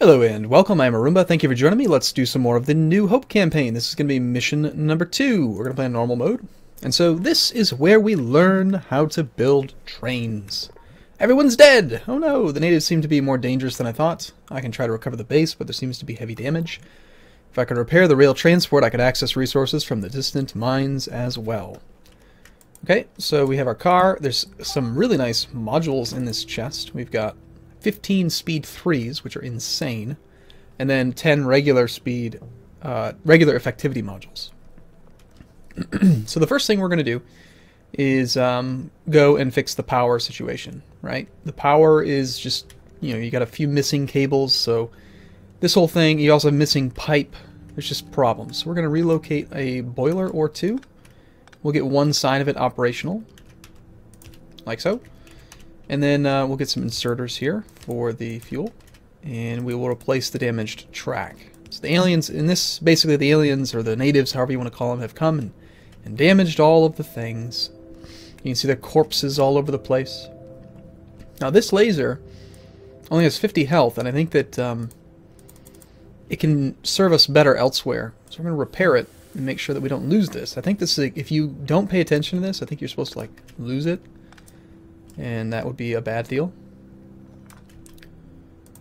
Hello and welcome, I'm Arumba. Thank you for joining me. Let's do some more of the New Hope campaign. This is going to be mission number 2. We're going to play in normal mode. And so this is where we learn how to build trains. Everyone's dead! Oh no, the natives seem to be more dangerous than I thought. I can try to recover the base, but there seems to be heavy damage. If I could repair the rail transport, I could access resources from the distant mines as well. Okay, so we have our car. There's some really nice modules in this chest. We've got 15 speed 3s, which are insane, and then 10 regular speed, regular effectivity modules. So the first thing we're going to do is go and fix the power situation, right? The power is just, you got a few missing cables, so this whole thing, you also have missing pipe. There's just problems. So we're going to relocate a boiler or two. We'll get one side of it operational, like so. And then we'll get some inserters here for the fuel, and we will replace the damaged track. So the aliens, in this, basically the aliens, or the natives, however you want to call them, have come and damaged all of the things. You can see their corpses all over the place. Now this laser only has 50 health, and I think that it can serve us better elsewhere. So we're going to repair it and make sure that we don't lose this. I think this is, if you don't pay attention to this, I think you're supposed to like lose it. And that would be a bad deal.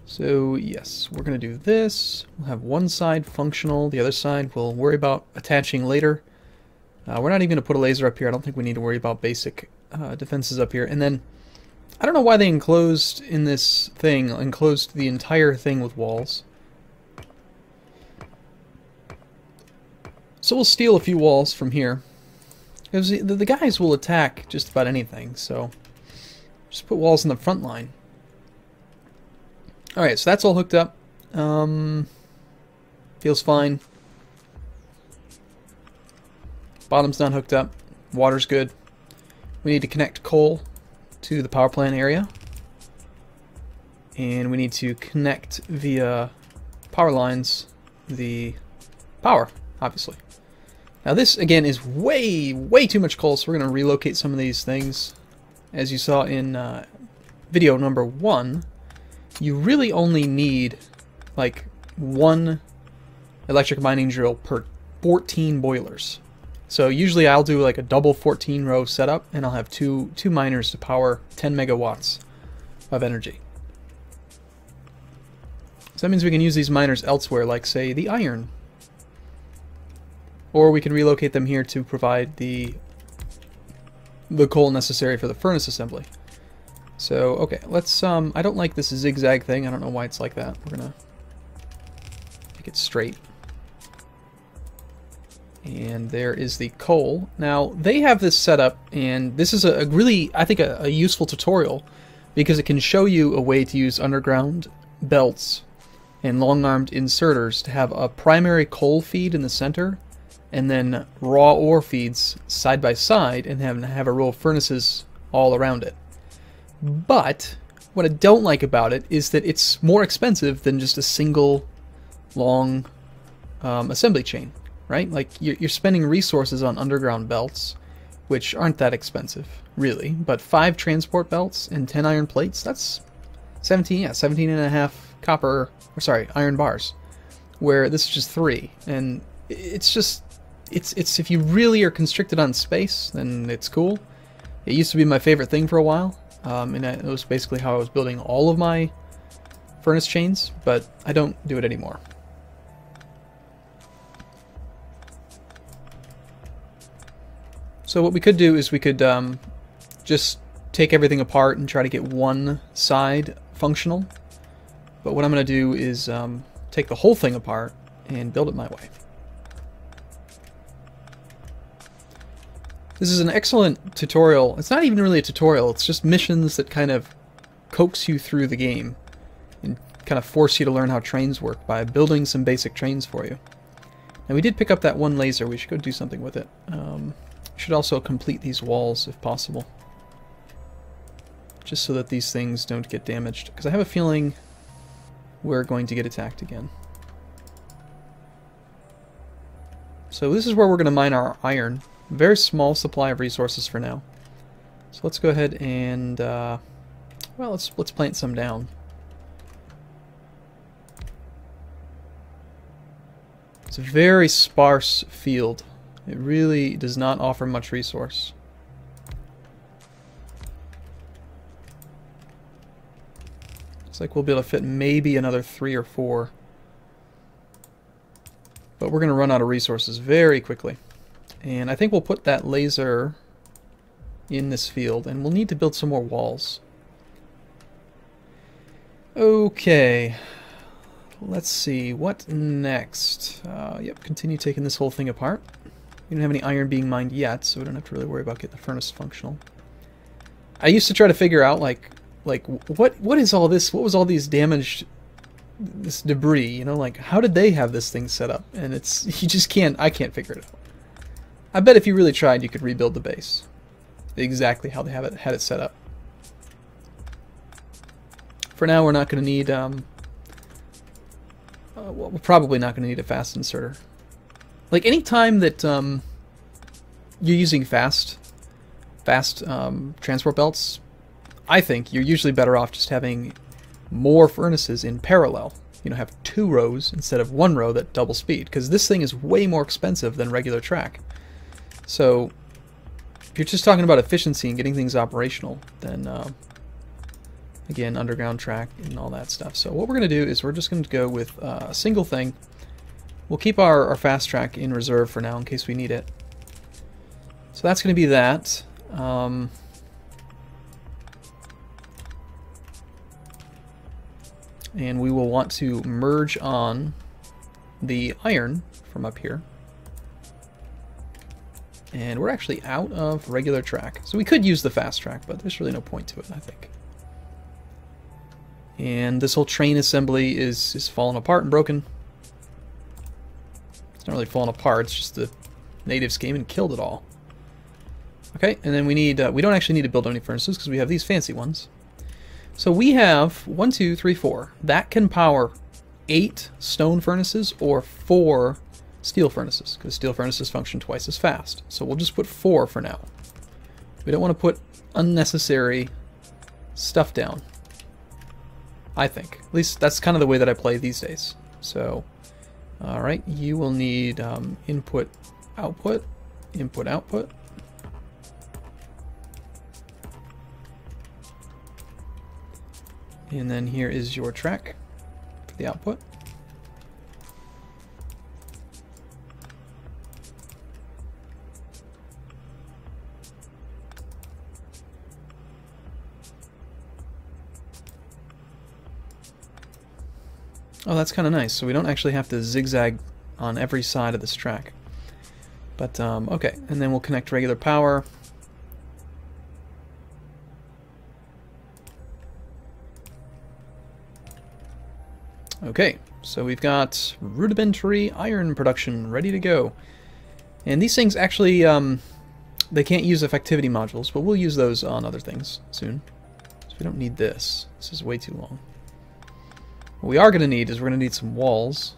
So yes, we're going to do this. We'll have one side functional. The other side we'll worry about attaching later. We're not even going to put a laser up here. I don't think we need to worry about basic defenses up here. And then, I don't know why they enclosed the entire thing with walls. So we'll steal a few walls from here. Because the guys will attack just about anything, so just put walls in the front line. Alright, so that's all hooked up. Feels fine. Bottom's not hooked up. Water's good. We need to connect coal to the power plant area. And we need to connect via power lines the power, obviously. Now this, again, is way too much coal, so we're going to relocate some of these things. As you saw in video number 1, you really only need like one electric mining drill per 14 boilers. So usually I'll do like a double 14-row setup, and I'll have two miners to power 10 megawatts of energy. So that means we can use these miners elsewhere, like say the iron. Or we can relocate them here to provide the coal necessary for the furnace assembly. So, okay, let's, I don't like this zigzag thing. I don't know why it's like that. We're gonna make it straight. And there is the coal. Now, they have this set up, and this is a really, I think, a useful tutorial, because it can show you a way to use underground belts and long-armed inserters to have a primary coal feed in the center, and then raw ore feeds side by side, and have a row of furnaces all around it. But what I don't like about it is that it's more expensive than just a single long assembly chain, right? Like you're spending resources on underground belts, which aren't that expensive, really. But 5 transport belts and 10 iron plates, that's 17 and a half copper, or sorry, iron bars, where this is just 3. And it's just, it's if you really are constricted on space, then it's cool. It used to be my favorite thing for a while, and it was basically how I was building all of my furnace chains, but I don't do it anymore. So what we could do is we could just take everything apart and try to get one side functional, but what I'm going to do is take the whole thing apart and build it my way. This is an excellent tutorial. It's not even really a tutorial, it's just missions that kind of coax you through the game and kind of force you to learn how trains work by building some basic trains for you. Now we did pick up that one laser, we should go do something with it. Should also complete these walls if possible, just so that these things don't get damaged, because I have a feeling we're going to get attacked again. So this is where we're going to mine our iron. Very small supply of resources for now. So let's go ahead and well, let's plant some down. It's a very sparse field. It really does not offer much resource. Looks like we'll be able to fit maybe another 3 or 4. But we're going to run out of resources very quickly. And I think we'll put that laser in this field, and we'll need to build some more walls. Okay. Let's see, what next? Yep, continue taking this whole thing apart. We don't have any iron being mined yet, so we don't have to really worry about getting the furnace functional. I used to try to figure out, like what is all this? What was all these damaged, this debris? You know, like how did they have this thing set up? And it's you just can't. I can't figure it out. I bet if you really tried, you could rebuild the base exactly how they had it set up. For now, we're not going to need. Well, we're probably not going to need a fast inserter. Like any time that you're using fast transport belts, I think you're usually better off just having more furnaces in parallel. You know, have 2 rows instead of 1 row that double speed, because this thing is way more expensive than regular track. So if you're just talking about efficiency and getting things operational, then again, underground track and all that stuff. So what we're going to do is we're just going to go with a single thing. We'll keep our fast track in reserve for now in case we need it. So that's going to be that. And we will want to merge on the iron from up here. And we're actually out of regular track. So we could use the fast track, but there's really no point to it, I think. And this whole train assembly is falling apart and broken. It's not really falling apart, it's just the natives came and killed it all. Okay, and then we need, we don't actually need to build any furnaces because we have these fancy ones. So we have 1, 2, 3, 4. That can power 8 stone furnaces or 4 steel furnaces, because steel furnaces function twice as fast. So we'll just put 4 for now. We don't want to put unnecessary stuff down, I think. At least that's kind of the way that I play these days. So, alright, you will need input, output, input, output. And then here is your track for the output. Oh, that's kind of nice. So we don't actually have to zigzag on every side of this track. But, okay. And then we'll connect regular power. Okay, so we've got rudimentary iron production ready to go. And these things actually, they can't use effectivity modules, but we'll use those on other things soon. So we don't need this. This is way too long. What we are going to need is we're going to need some walls,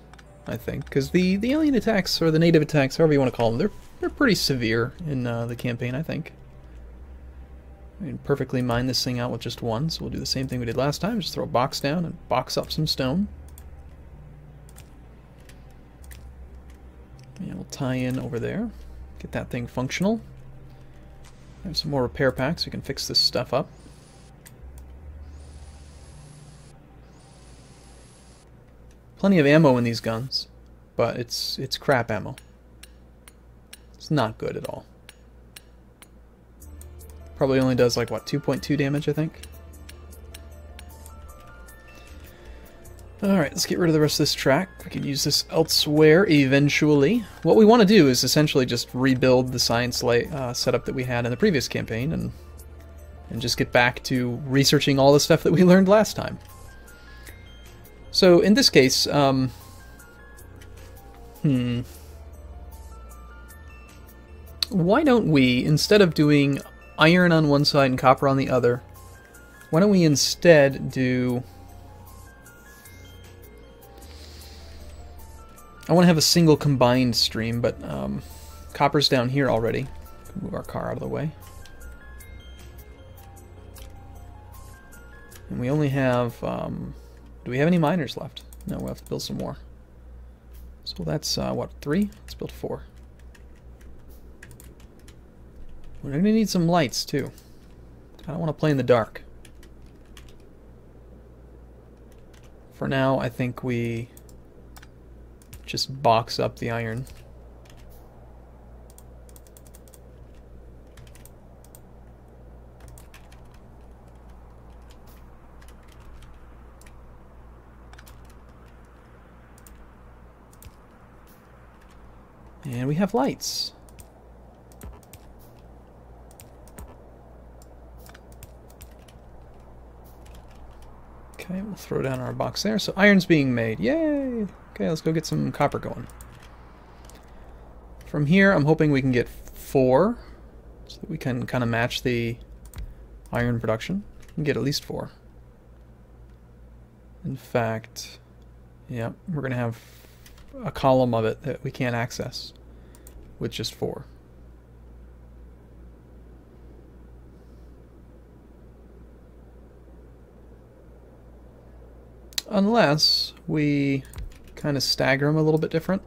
I think, because the alien attacks, or the native attacks, however you want to call them, they're pretty severe in the campaign, I think. We can perfectly mine this thing out with just 1, so we'll do the same thing we did last time, just throw a box down and box up some stone. And we'll tie in over there, get that thing functional. Have some more repair packs so we can fix this stuff up. Plenty of ammo in these guns, but it's crap ammo. It's not good at all. Probably only does like, what, 2.2 damage, I think? Alright, let's get rid of the rest of this track. We can use this elsewhere eventually. What we want to do is essentially just rebuild the science setup that we had in the previous campaign and just get back to researching all the stuff that we learned last time. So in this case, why don't we, instead of doing iron on one side and copper on the other, why don't we instead do... I want to have a single combined stream, but copper's down here already. Move our car out of the way. And we only have... do we have any miners left? No, we'll have to build some more. So that's, what, 3? Let's build 4. We're going to need some lights, too. I don't want to play in the dark. For now, I think we just box up the iron. And we have lights. Okay, we'll throw down our box there. So iron's being made. Yay! Okay, let's go get some copper going. From here, I'm hoping we can get 4, so that we can kind of match the iron production. We can get at least 4. In fact, yeah, we're going to have a column of it that we can't access with just 4. Unless we kind of stagger them a little bit different.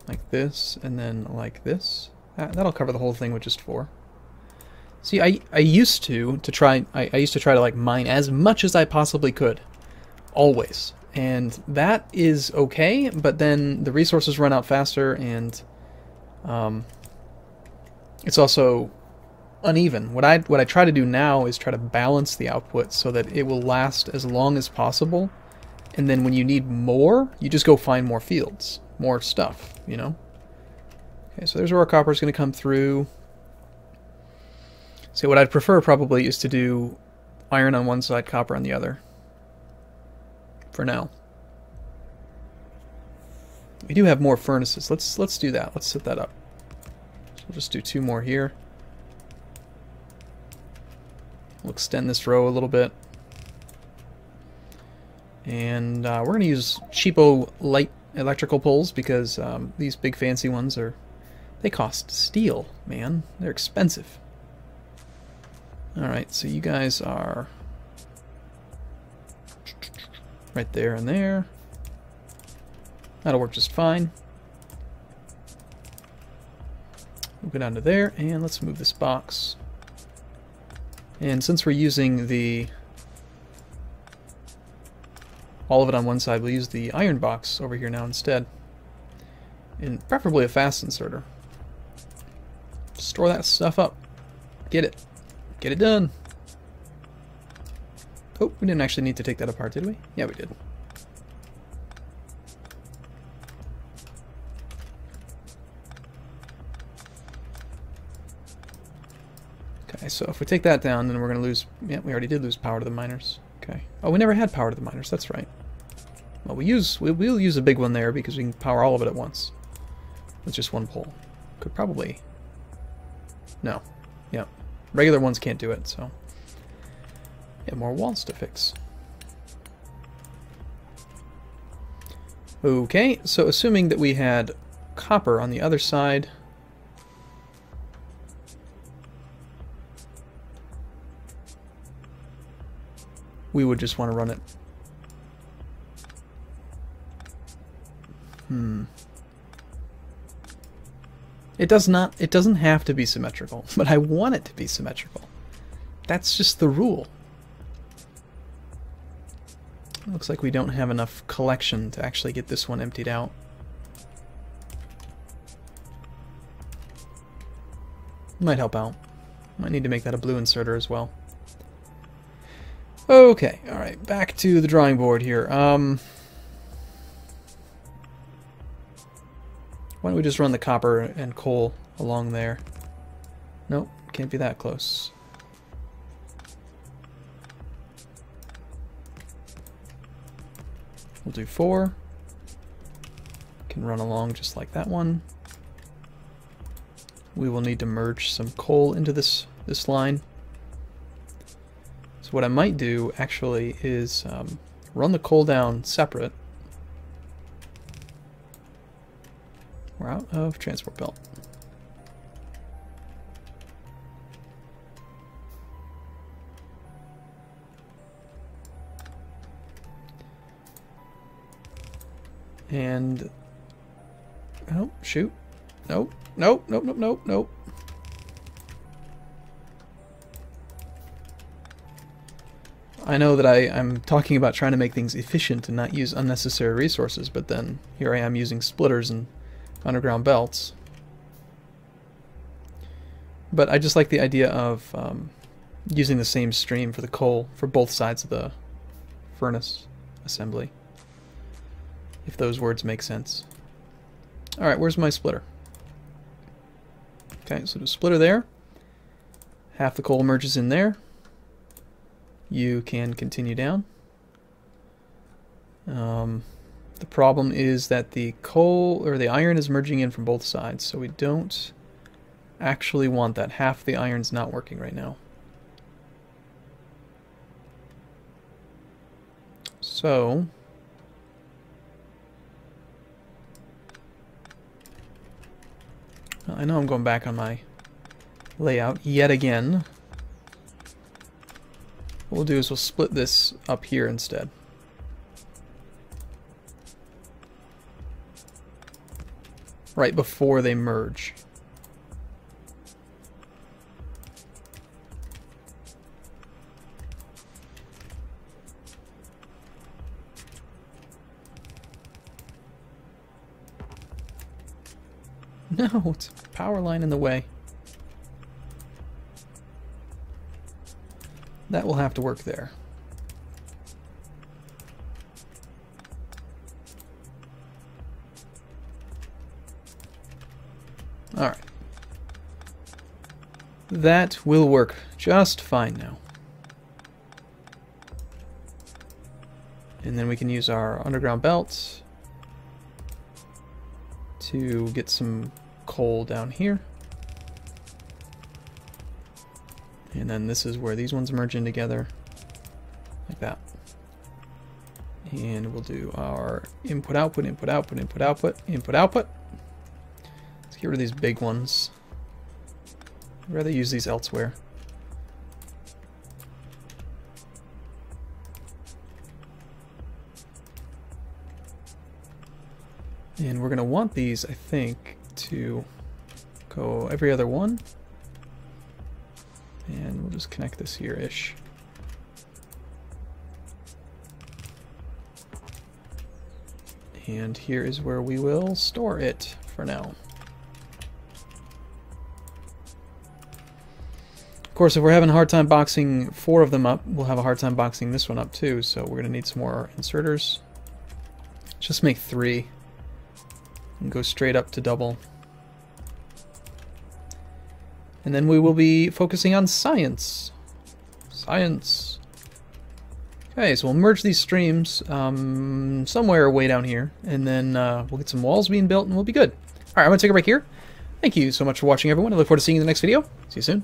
Like this, and then like this. That'll cover the whole thing with just 4. See, I used to try to like mine as much as I possibly could. Always. And that is okay, but then the resources run out faster, and it's also uneven. What I try to do now is try to balance the output so that it will last as long as possible, and then when you need more, you just go find more fields, more stuff, you know? Okay, so there's where our copper is going to come through. So what I'd prefer probably is to do iron on one side, copper on the other. For now. We do have more furnaces. Let's do that. Let's set that up. So we'll just do 2 more here. We'll extend this row a little bit. And we're going to use cheapo light electrical poles because these big fancy ones they cost steel, man. They're expensive. Alright, so you guys are right there and there. That'll work just fine. We'll go down to there, and let's move this box. And since we're using all of it on one side, we'll use the iron box over here now instead. And preferably a fast inserter. Store that stuff up. Get it. Get it done. Oh, we didn't actually need to take that apart, did we? Yeah, we did. Okay, so if we take that down, then we're going to lose... Yeah, we already did lose power to the miners. Okay. Oh, we never had power to the miners, that's right. Well, we'll use a big one there because we can power all of it at once. With just one pole. Could probably... No. Yep. Regular ones can't do it, so... Yeah, more walls to fix. Okay, so assuming that we had copper on the other side... we would just want to run it. It doesn't have to be symmetrical, but I want it to be symmetrical. That's just the rule. Looks like we don't have enough collection to actually get this one emptied out. Might help out. Might need to make that a blue inserter as well. Okay, alright, back to the drawing board here. Why don't we just run the copper and coal along there? Nope, can't be that close. We'll do 4. Can run along just like that one. We will need to merge some coal into this line. So what I might do actually is run the coal down separate. We're out of transport belt. And... oh, shoot. Nope. Nope, nope, nope, nope, nope. I know that I'm talking about trying to make things efficient and not use unnecessary resources, but then here I am using splitters and underground belts. But I just like the idea of using the same stream for the coal for both sides of the furnace assembly, if those words make sense. Alright, where's my splitter? Okay, so the splitter there. Half the coal merges in there. You can continue down. The problem is that the coal, or the iron, is merging in from both sides, so we don't actually want that. Half the iron's not working right now. So... I know I'm going back on my layout yet again. What we'll do is we'll split this up here instead. Right before they merge. No, it's a power line in the way. That will have to work there. Alright. That will work just fine now. And then we can use our underground belts to get some coal down here. And then this is where these ones merge in together, like that. And we'll do our input, output, input, output, input, output, input, output. Let's get rid of these big ones. I'd rather use these elsewhere. And we're going to want these, I think, to go every other one. And we'll just connect this here-ish. And here is where we will store it for now. Of course, if we're having a hard time boxing 4 of them up, we'll have a hard time boxing this one up too, so we're going to need some more inserters. Just make 3 and go straight up to double. And then we will be focusing on science. Science. Okay, so we'll merge these streams somewhere way down here, and then we'll get some walls being built, and we'll be good. Alright, I'm going to take a break here. Thank you so much for watching, everyone. I look forward to seeing you in the next video. See you soon.